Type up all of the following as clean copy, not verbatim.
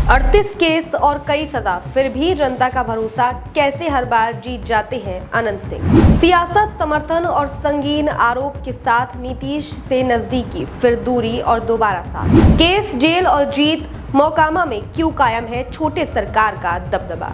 38 case और कई सजा, फिर भी जनता का भरोसा कैसे हर बार जीत जाते हैं अनंत सिंह। सियासत, समर्थन और संगीन आरोप के साथ नीतीश से नजदीकी, फिर दूरी और दोबारा साथ। केस, जेल और जीत, मोकामा में क्यों कायम है छोटे सरकार का दबदबा।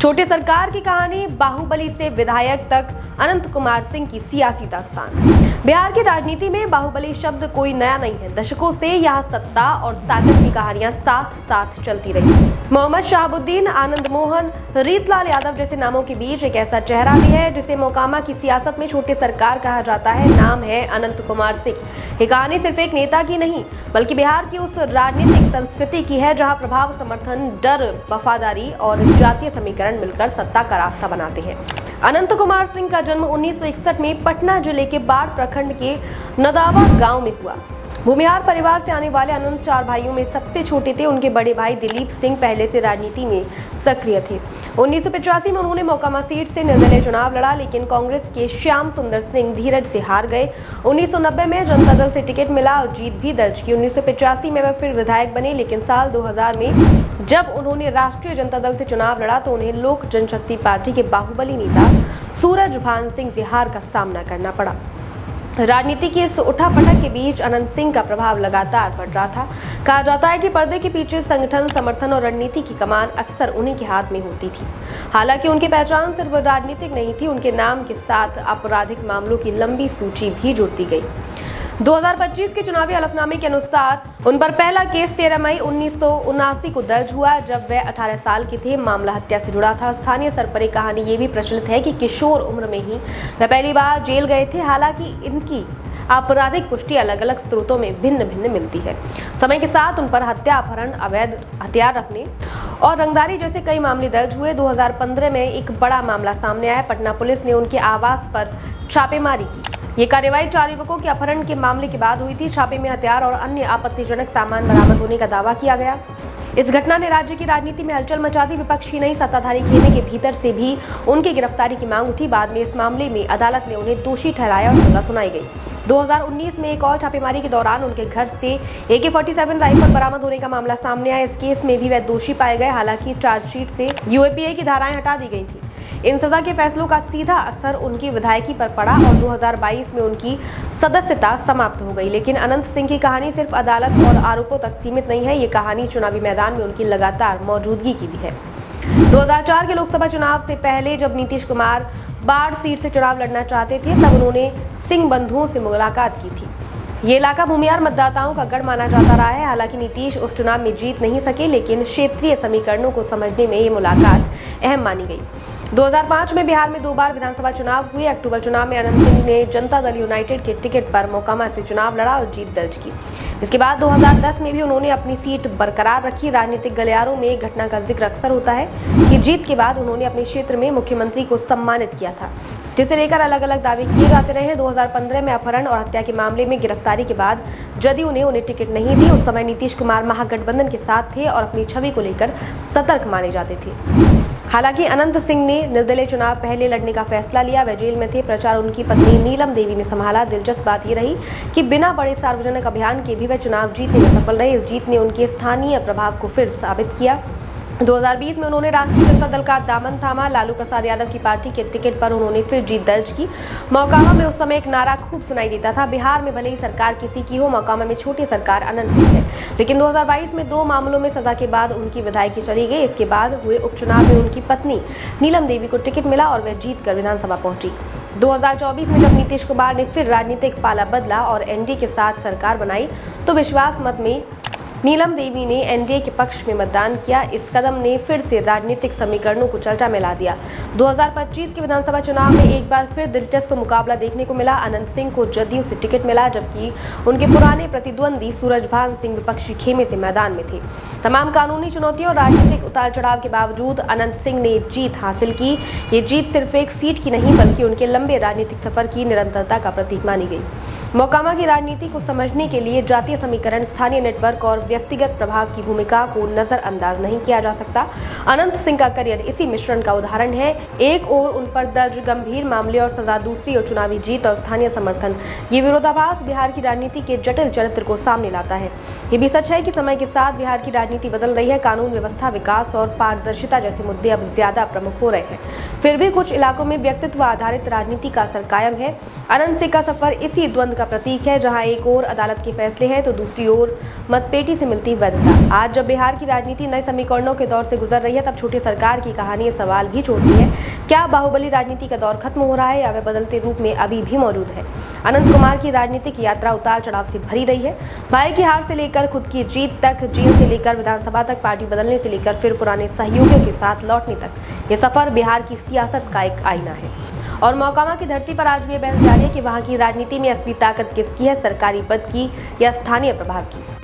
छोटे सरकार की कहानी, बाहुबली से विधायक तक अनंत कुमार सिंह की सियासी दास्तान। बिहार की राजनीति में बाहुबली शब्द कोई नया नहीं है। दशकों से यहाँ सत्ता और ताकत की कहानियां साथ साथ चलती रही। मोहम्मद शहाबुद्दीन, आनंद मोहन, रीतलाल यादव जैसे नामों के बीच एक ऐसा चेहरा भी है जिसे मोकामा की सियासत में छोटे सरकार कहा जाता है। नाम है अनंत कुमार सिंह। ये कहानी सिर्फ एक नेता की नहीं, बल्कि बिहार की उस राजनीतिक संस्कृति की है जहाँ प्रभाव, समर्थन, डर, वफादारी और जातीय समीकरण मिलकर सत्ता का रास्ता बनाते हैं। अनंत कुमार सिंह का जन्म 1961 में पटना जिले के बाढ़ प्रखंड के नदावा गांव में हुआ। भूमिहार परिवार से आने वाले अनंत 4 भाइयों में सबसे छोटे थे। उनके बड़े भाई दिलीप सिंह पहले से राजनीति में सक्रिय थे। 1985 में उन्होंने मोकामा सीट से निर्दलीय चुनाव लड़ा, लेकिन कांग्रेस के श्याम सुंदर सिंह धीरज से हार गए। 1990 में जनता दल से टिकट मिला और जीत भी दर्ज की। 1985 में वह फिर विधायक बने, लेकिन साल 2000 में जब उन्होंने राष्ट्रीय जनता दल से चुनाव लड़ा तो उन्हें लोक जनशक्ति पार्टी के बाहुबली नेता सूरजभान सिंह से हार का सामना करना पड़ा। राजनीति की इस उठापटक के बीच अनंत सिंह का प्रभाव लगातार बढ़ रहा था। कहा जाता है कि पर्दे के पीछे संगठन, समर्थन और रणनीति की कमान अक्सर उन्हीं के हाथ में होती थी। हालांकि उनकी पहचान सिर्फ राजनीतिक नहीं थी, उनके नाम के साथ आपराधिक मामलों की लंबी सूची भी जुड़ती गई। 2025 के चुनावी हलफनामे के अनुसार उन पर पहला केस 13 मई 1979 को दर्ज हुआ, जब वे 18 साल के थे। मामला हत्या से जुड़ा था। स्थानीय स्तर पर एक कहानी ये भी प्रचलित है कि किशोर उम्र में ही वे पहली बार जेल गए थे। हालांकि इनकी आपराधिक पुष्टि अलग अलग स्रोतों में भिन्न भिन्न मिलती है। समय के साथ उन पर हत्या, अपहरण, अवैध हथियार रखने और रंगदारी जैसे कई मामले दर्ज हुए। 2015 में एक बड़ा मामला सामने आया। पटना पुलिस ने उनके आवास पर छापेमारी की। ये कार्रवाई 4 युवकों के अपहरण के मामले के बाद हुई थी। छापे में हथियार और अन्य आपत्तिजनक सामान बरामद होने का दावा किया गया। इस घटना ने राज्य की राजनीति में हलचल मचा दी। विपक्ष ही नहीं, सत्ताधारी खेमे के भीतर से भी उनकी गिरफ्तारी की मांग उठी। बाद में इस मामले में अदालत ने उन्हें दोषी ठहराया और सजा सुनाई गई। 2019 में एक और छापेमारी के दौरान उनके घर से AK-47 राइफल बरामद होने का मामला सामने आया। इस केस में भी वह दोषी पाए गए। हालांकि चार्जशीट से UAPA की धाराएं हटा दी गई थी। इन सजा के फैसलों का सीधा असर उनकी विधायकी पर पड़ा और 2022 में उनकी सदस्यता समाप्त हो गई। लेकिन अनंत सिंह की कहानी सिर्फ अदालत और आरोपों तक सीमित नहीं है। ये कहानी चुनावी मैदान में उनकी लगातार मौजूदगी की भी है। 2004 के लोकसभा चुनाव से पहले जब नीतीश कुमार बाढ़ सीट से चुनाव लड़ना चाहते थे, तब उन्होंने सिंह बंधुओं से मुलाकात की थी। ये इलाका भूमिहार मतदाताओं का गढ़ माना जाता रहा है। हालांकि नीतीश उस चुनाव में जीत नहीं सके, लेकिन क्षेत्रीय समीकरणों को समझने में ये मुलाकात अहम मानी गई। 2005 में बिहार में 2 बार विधानसभा चुनाव हुए। अक्टूबर चुनाव में अनंत सिंह ने जनता दल यूनाइटेड के टिकट पर मोकामा से चुनाव लड़ा और जीत दर्ज की। इसके बाद 2010 में भी उन्होंने अपनी सीट बरकरार रखी। राजनीतिक गलियारों में एक घटना का जिक्र अक्सर होता है कि जीत के बाद उन्होंने अपने क्षेत्र में मुख्यमंत्री को सम्मानित किया था, जिसे लेकर अलग अलग दावे किए जाते रहे। 2015 में अपहरण और हत्या के मामले में गिरफ्तारी के बाद जदयू ने उन्हें टिकट नहीं दी। उस समय नीतीश कुमार महागठबंधन के साथ थे और अपनी छवि को लेकर सतर्क माने जाते थे। हालांकि अनंत सिंह ने निर्दलीय चुनाव पहले लड़ने का फैसला लिया। वे जेल में थे। प्रचार उनकी पत्नी नीलम देवी ने संभाला। दिलचस्प बात यह रही कि बिना बड़े सार्वजनिक अभियान के भी वे चुनाव जीतने में सफल रहे। इस जीत ने उनके स्थानीय प्रभाव को फिर साबित किया। 2020 में उन्होंने राष्ट्रीय जनता दल का दामन थामा। लालू प्रसाद यादव की पार्टी के टिकट पर उन्होंने फिर जीत दर्ज की। मोकामा में उस समय एक नारा खूब सुनाई देता था, बिहार में भले ही सरकार किसी की हो, मोकामा में छोटी सरकार अनंत सिंह है। लेकिन 2022 में 2 मामलों में सजा के बाद उनकी विधायकी चली गई। इसके बाद हुए उपचुनाव में उनकी पत्नी नीलम देवी को टिकट मिला और वह जीत कर विधानसभा पहुंची। 2024 में जब नीतीश कुमार ने फिर राजनीतिक पाला बदला और NDA के साथ सरकार बनाई, तो विश्वास मत में नीलम देवी ने NDA के पक्ष में मतदान किया। इस कदम ने फिर से राजनीतिक समीकरणों को चर्चा में ला दिया। 2025 के विधानसभा चुनाव में एक बार फिर दिलचस्प मुकाबला देखने को मिला। अनंत सिंह को जदयू से टिकट मिला, जबकि उनके पुराने प्रतिद्वंदी सूरजभान सिंह विपक्षी खेमे से मैदान में थे। तमाम कानूनी चुनौतियों और राजनीतिक उतार चढ़ाव के बावजूद अनंत सिंह ने जीत हासिल की। ये जीत सिर्फ एक सीट की नहीं, बल्कि उनके लंबे राजनीतिक सफर की निरंतरता का प्रतीक मानी गई। मोकामा की राजनीति को समझने के लिए जातीय समीकरण, स्थानीय नेटवर्क और व्यक्तिगत प्रभाव की भूमिका को नजरअंदाज नहीं किया जा सकता। अनंत सिंह का करियर इसी मिश्रण का उदाहरण है। एक ओर उन पर दर्ज गंभीर मामले और सजा, दूसरी ओर चुनावी जीत और स्थानीय समर्थन। ये विरोधाभास बिहार की राजनीति के जटिल चरित्र को सामने लाता है। ये भी सच है कि समय के साथ बिहार की राजनीति बदल रही है। कानून व्यवस्था, विकास और पारदर्शिता जैसे मुद्दे अब ज्यादा प्रमुख हो रहे हैं। फिर भी कुछ इलाकों में व्यक्तित्व आधारित राजनीति का असर कायम है। अनंत सिंह का सफर इसी द्वंद्व का प्रतीक है, जहां एक ओर अदालत के फैसले हैं तो दूसरी ओर मतपेटी से मिलती वैधता। आज जब बिहार की राजनीति नए समीकरणों के दौर से गुजर रही है, तब छोटी सरकार की कहानी सवाल भी छोड़ती है, क्या बाहुबली राजनीति का दौर खत्म हो रहा है या वह बदलते रूप में अभी भी मौजूद है। अनंत कुमार की राजनीतिक यात्रा उतार चढ़ाव से भरी रही है। भाई की हार से लेकर खुद की जीत तक, जेल से लेकर विधानसभा तक, पार्टी बदलने से लेकर फिर पुराने सहयोगियों के साथ लौटने तक, ये सफर बिहार की सियासत का एक आईना है। और मोकामा की धरती पर आज भी बहस जारी है कि वहां की राजनीति में असली ताकत किसकी है, सरकारी पद की या स्थानीय प्रभाव की।